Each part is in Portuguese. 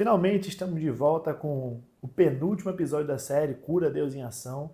Finalmente estamos de volta com o penúltimo episódio da série Cura Deus em Ação.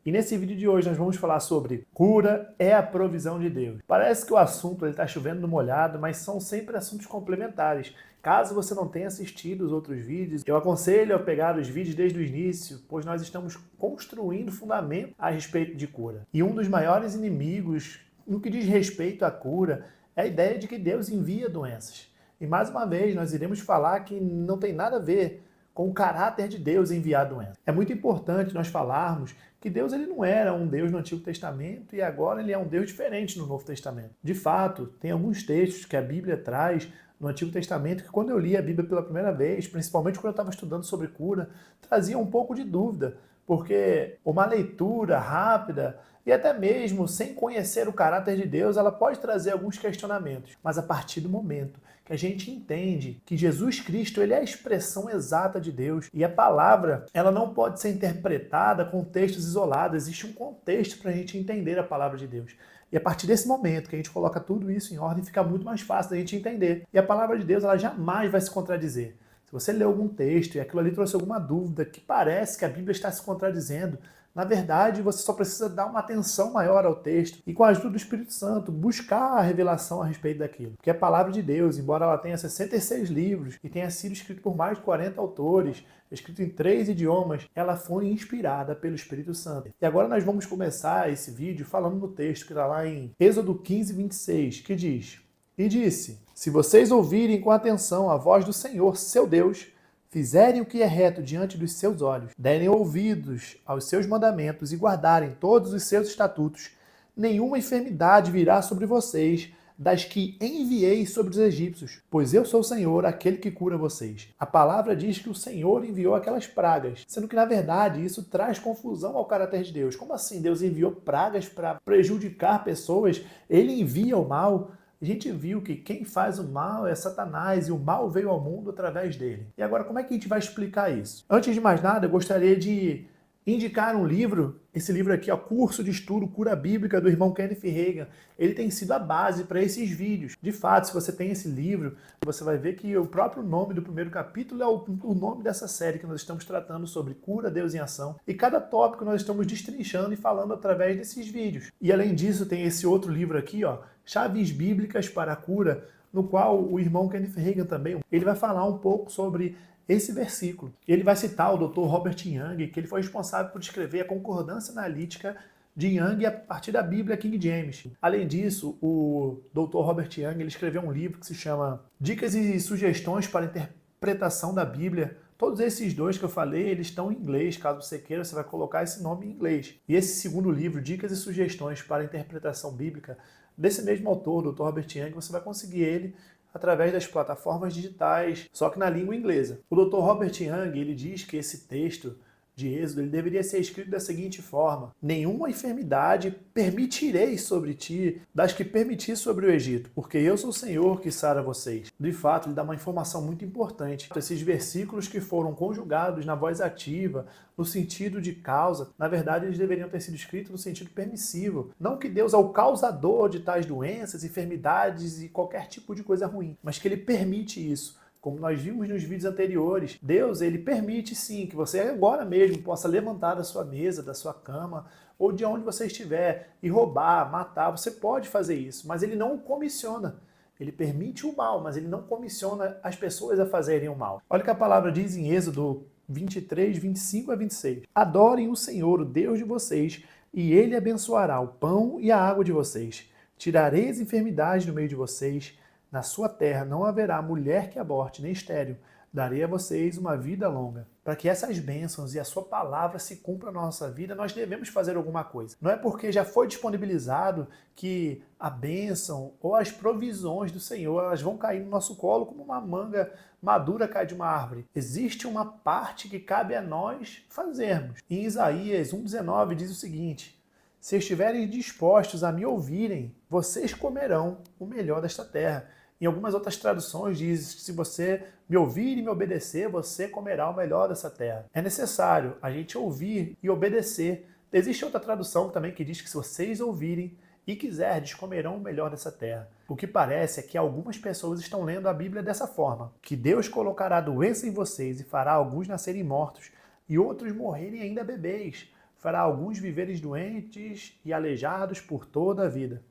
E nesse vídeo de hoje nós vamos falar sobre cura é a provisão de Deus. Parece que o assunto está chovendo no molhado, mas são sempre assuntos complementares. Caso você não tenha assistido os outros vídeos, eu aconselho a pegar os vídeos desde o início, pois nós estamos construindo fundamento a respeito de cura. E um dos maiores inimigos no que diz respeito à cura é a ideia de que Deus envia doenças. E mais uma vez, nós iremos falar que não tem nada a ver com o caráter de Deus enviar doença. É muito importante nós falarmos que Deus ele não era um Deus no Antigo Testamento e agora ele é um Deus diferente no Novo Testamento. De fato, tem alguns textos que a Bíblia traz no Antigo Testamento que quando eu li a Bíblia pela primeira vez, principalmente quando eu estava estudando sobre cura, trazia um pouco de dúvida, porque uma leitura rápida e até mesmo sem conhecer o caráter de Deus, ela pode trazer alguns questionamentos. Mas a partir do momento que a gente entende que Jesus Cristo ele é a expressão exata de Deus e a palavra ela não pode ser interpretada com textos isolados, existe um contexto para a gente entender a palavra de Deus. E a partir desse momento que a gente coloca tudo isso em ordem, fica muito mais fácil da gente entender. E a palavra de Deus ela jamais vai se contradizer. Se você lê algum texto e aquilo ali trouxe alguma dúvida que parece que a Bíblia está se contradizendo, na verdade, você só precisa dar uma atenção maior ao texto e, com a ajuda do Espírito Santo, buscar a revelação a respeito daquilo. Porque a palavra de Deus, embora ela tenha 66 livros e tenha sido escrita por mais de 40 autores, escrita em 3 idiomas, ela foi inspirada pelo Espírito Santo. E agora nós vamos começar esse vídeo falando no texto que está lá em Êxodo 15, 26, que diz: E disse, se vocês ouvirem com atenção a voz do Senhor, seu Deus, fizerem o que é reto diante dos seus olhos, derem ouvidos aos seus mandamentos e guardarem todos os seus estatutos, nenhuma enfermidade virá sobre vocês das que enviei sobre os egípcios, pois eu sou o Senhor, aquele que cura vocês. A palavra diz que o Senhor enviou aquelas pragas, sendo que, na verdade, isso traz confusão ao caráter de Deus. Como assim Deus enviou pragas para prejudicar pessoas? Ele envia o mal? A gente viu que quem faz o mal é Satanás e o mal veio ao mundo através dele. E agora, como é que a gente vai explicar isso? Antes de mais nada, eu gostaria de indicar um livro, esse livro aqui, Curso de Estudo Cura Bíblica, do irmão Kenneth Hagin. Ele tem sido a base para esses vídeos. De fato, se você tem esse livro, você vai ver que o próprio nome do primeiro capítulo é o nome dessa série que nós estamos tratando sobre cura, Deus em ação. E cada tópico nós estamos destrinchando e falando através desses vídeos. E além disso, tem esse outro livro aqui, Chaves Bíblicas para a Cura, no qual o irmão Kenneth Hagin também, ele vai falar um pouco sobre esse versículo. Ele vai citar o Dr. Robert Young, que ele foi responsável por escrever a concordância analítica de Young a partir da Bíblia King James. Além disso, o Dr. Robert Young ele escreveu um livro que se chama Dicas e Sugestões para a Interpretação da Bíblia. Todos esses dois que eu falei, eles estão em inglês. Caso você queira, você vai colocar esse nome em inglês. E esse segundo livro, Dicas e Sugestões para a Interpretação Bíblica, desse mesmo autor, Dr. Robert Young, você vai conseguir ele através das plataformas digitais, só que na língua inglesa. O Dr. Robert Young, ele diz que esse texto de Êxodo ele deveria ser escrito da seguinte forma: nenhuma enfermidade permitirei sobre ti das que permiti sobre o Egito, porque eu sou o Senhor que sara vocês. De fato, ele dá uma informação muito importante. Esses versículos que foram conjugados na voz ativa, no sentido de causa, na verdade eles deveriam ter sido escritos no sentido permissivo. Não que Deus é o causador de tais doenças, enfermidades e qualquer tipo de coisa ruim, mas que ele permite isso. Como nós vimos nos vídeos anteriores, Deus ele permite sim que você agora mesmo possa levantar da sua mesa, da sua cama, ou de onde você estiver, e roubar, matar. Você pode fazer isso, mas ele não o comissiona. Ele permite o mal, mas ele não comissiona as pessoas a fazerem o mal. Olha o que a palavra diz em Êxodo 23, 25 a 26. Adorem o Senhor, o Deus de vocês, e ele abençoará o pão e a água de vocês. Tirarei as enfermidades do meio de vocês. Na sua terra não haverá mulher que aborte, nem estéril. Darei a vocês uma vida longa. Para que essas bênçãos e a sua palavra se cumpram na nossa vida, nós devemos fazer alguma coisa. Não é porque já foi disponibilizado que a bênção ou as provisões do Senhor elas vão cair no nosso colo como uma manga madura cai de uma árvore. Existe uma parte que cabe a nós fazermos. Em Isaías 1,19 diz o seguinte: se estiverem dispostos a me ouvirem, vocês comerão o melhor desta terra. Em algumas outras traduções diz que se você me ouvir e me obedecer, você comerá o melhor dessa terra. É necessário a gente ouvir e obedecer. Existe outra tradução também que diz que se vocês ouvirem e quiserdes, comerão o melhor dessa terra. O que parece é que algumas pessoas estão lendo a Bíblia dessa forma, que Deus colocará doença em vocês e fará alguns nascerem mortos e outros morrerem ainda bebês, fará alguns viverem doentes e aleijados por toda a vida.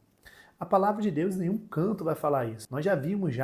A palavra de Deus em nenhum canto vai falar isso. Nós já vimos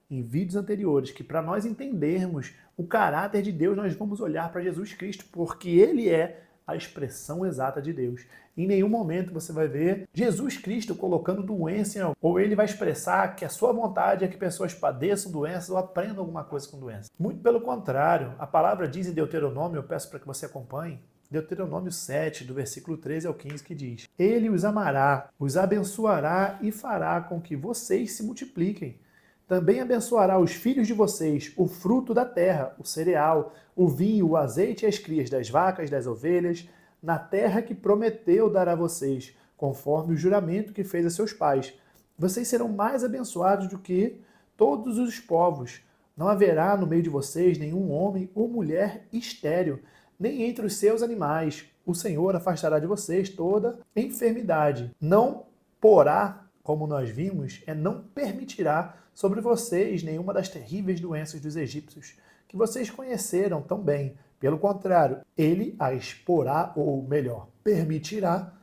em vídeos anteriores que para nós entendermos o caráter de Deus, nós vamos olhar para Jesus Cristo, porque Ele é a expressão exata de Deus. Em nenhum momento você vai ver Jesus Cristo colocando doença em alguém, ou Ele vai expressar que a sua vontade é que pessoas padeçam doenças ou aprendam alguma coisa com doença. Muito pelo contrário, a palavra diz em Deuteronômio, eu peço para que você acompanhe, Deuteronômio 7, do versículo 13 ao 15, que diz: Ele os amará, os abençoará e fará com que vocês se multipliquem. Também abençoará os filhos de vocês, o fruto da terra, o cereal, o vinho, o azeite e as crias das vacas, das ovelhas, na terra que prometeu dar a vocês, conforme o juramento que fez a seus pais. Vocês serão mais abençoados do que todos os povos. Não haverá no meio de vocês nenhum homem ou mulher estéril, nem entre os seus animais. O Senhor afastará de vocês toda enfermidade. Não porá, como nós vimos, não permitirá sobre vocês nenhuma das terríveis doenças dos egípcios, que vocês conheceram tão bem. Pelo contrário, ele as porá, ou melhor, permitirá,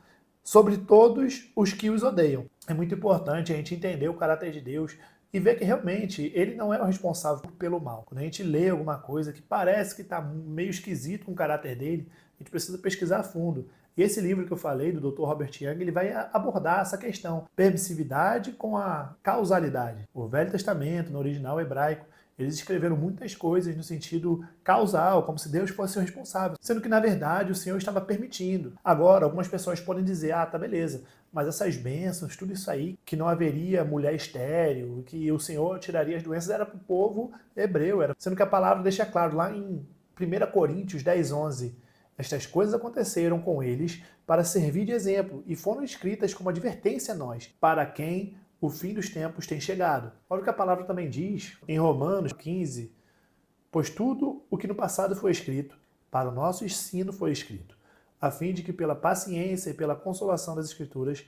sobre todos os que os odeiam. É muito importante a gente entender o caráter de Deus e ver que realmente ele não é o responsável pelo mal. Quando a gente lê alguma coisa que parece que está meio esquisito com o caráter dele, a gente precisa pesquisar a fundo. E esse livro que eu falei, do Dr. Robert Young, ele vai abordar essa questão, permissividade com a causalidade. O Velho Testamento, no original hebraico, eles escreveram muitas coisas no sentido causal, como se Deus fosse o responsável, sendo que, na verdade, o Senhor estava permitindo. Agora, algumas pessoas podem dizer, tá beleza, mas essas bênçãos, tudo isso aí, que não haveria mulher estéril, que o Senhor tiraria as doenças, era para o povo hebreu, sendo que a palavra deixa claro, lá em 1 Coríntios 10:11, estas coisas aconteceram com eles para servir de exemplo e foram escritas como advertência a nós, para quem o fim dos tempos tem chegado. Olha o que a palavra também diz em Romanos 15, pois tudo o que no passado foi escrito, para o nosso ensino foi escrito, a fim de que pela paciência e pela consolação das Escrituras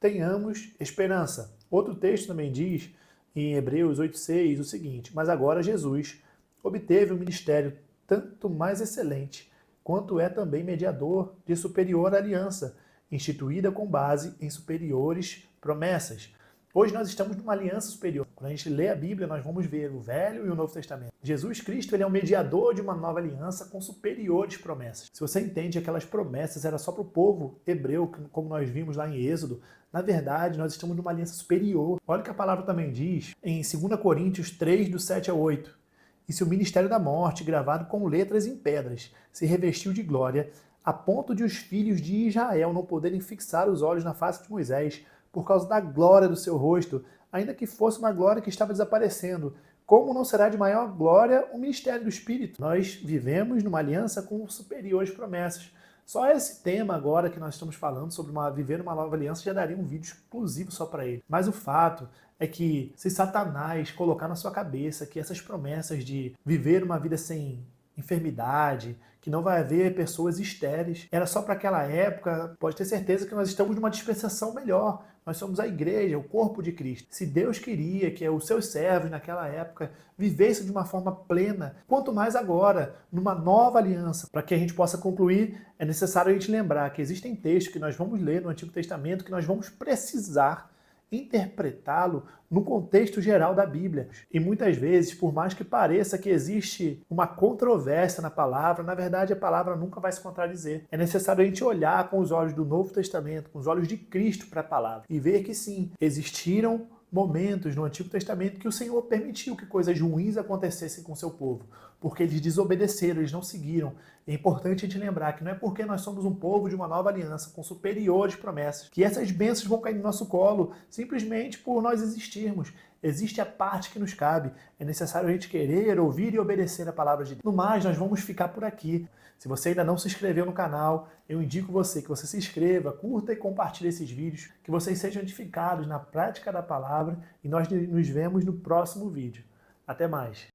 tenhamos esperança. Outro texto também diz, em Hebreus 8:6, o seguinte: mas agora Jesus obteve um ministério tanto mais excelente, quanto é também mediador de superior aliança, instituída com base em superiores promessas. Hoje nós estamos numa aliança superior. Quando a gente lê a Bíblia, nós vamos ver o Velho e o Novo Testamento. Jesus Cristo, ele é o mediador de uma nova aliança com superiores promessas. Se você entende que aquelas promessas eram só para o povo hebreu, como nós vimos lá em Êxodo, na verdade, nós estamos numa aliança superior. Olha o que a palavra também diz em 2 Coríntios 3, do 7 ao 8. E se o ministério da morte, gravado com letras em pedras, se revestiu de glória, a ponto de os filhos de Israel não poderem fixar os olhos na face de Moisés, por causa da glória do seu rosto, ainda que fosse uma glória que estava desaparecendo, como não será de maior glória o ministério do Espírito? Nós vivemos numa aliança com superiores promessas. Só esse tema agora que nós estamos falando sobre viver uma nova aliança já daria um vídeo exclusivo só para ele. Mas o fato é que se Satanás colocar na sua cabeça que essas promessas de viver uma vida sem enfermidade, que não vai haver pessoas estéreis, era só para aquela época, pode ter certeza que nós estamos numa dispensação melhor. Nós somos a igreja, o corpo de Cristo. Se Deus queria que os seus servos naquela época vivessem de uma forma plena, quanto mais agora, numa nova aliança. Para que a gente possa concluir, é necessário a gente lembrar que existem textos que nós vamos ler no Antigo Testamento que nós vamos precisar interpretá-lo no contexto geral da Bíblia. E muitas vezes, por mais que pareça que existe uma controvérsia na palavra, na verdade a palavra nunca vai se contradizer. É necessário a gente olhar com os olhos do Novo Testamento, com os olhos de Cristo para a palavra, e ver que sim, existiram momentos no Antigo Testamento que o Senhor permitiu que coisas ruins acontecessem com o seu povo, porque eles desobedeceram, eles não seguiram. É importante a gente lembrar que não é porque nós somos um povo de uma nova aliança com superiores promessas que essas bênçãos vão cair no nosso colo simplesmente por nós existirmos. Existe a parte que nos cabe. É necessário a gente querer, ouvir e obedecer a palavra de Deus. No mais, nós vamos ficar por aqui. Se você ainda não se inscreveu no canal, eu indico que você se inscreva, curta e compartilhe esses vídeos, que vocês sejam edificados na prática da palavra e nós nos vemos no próximo vídeo. Até mais!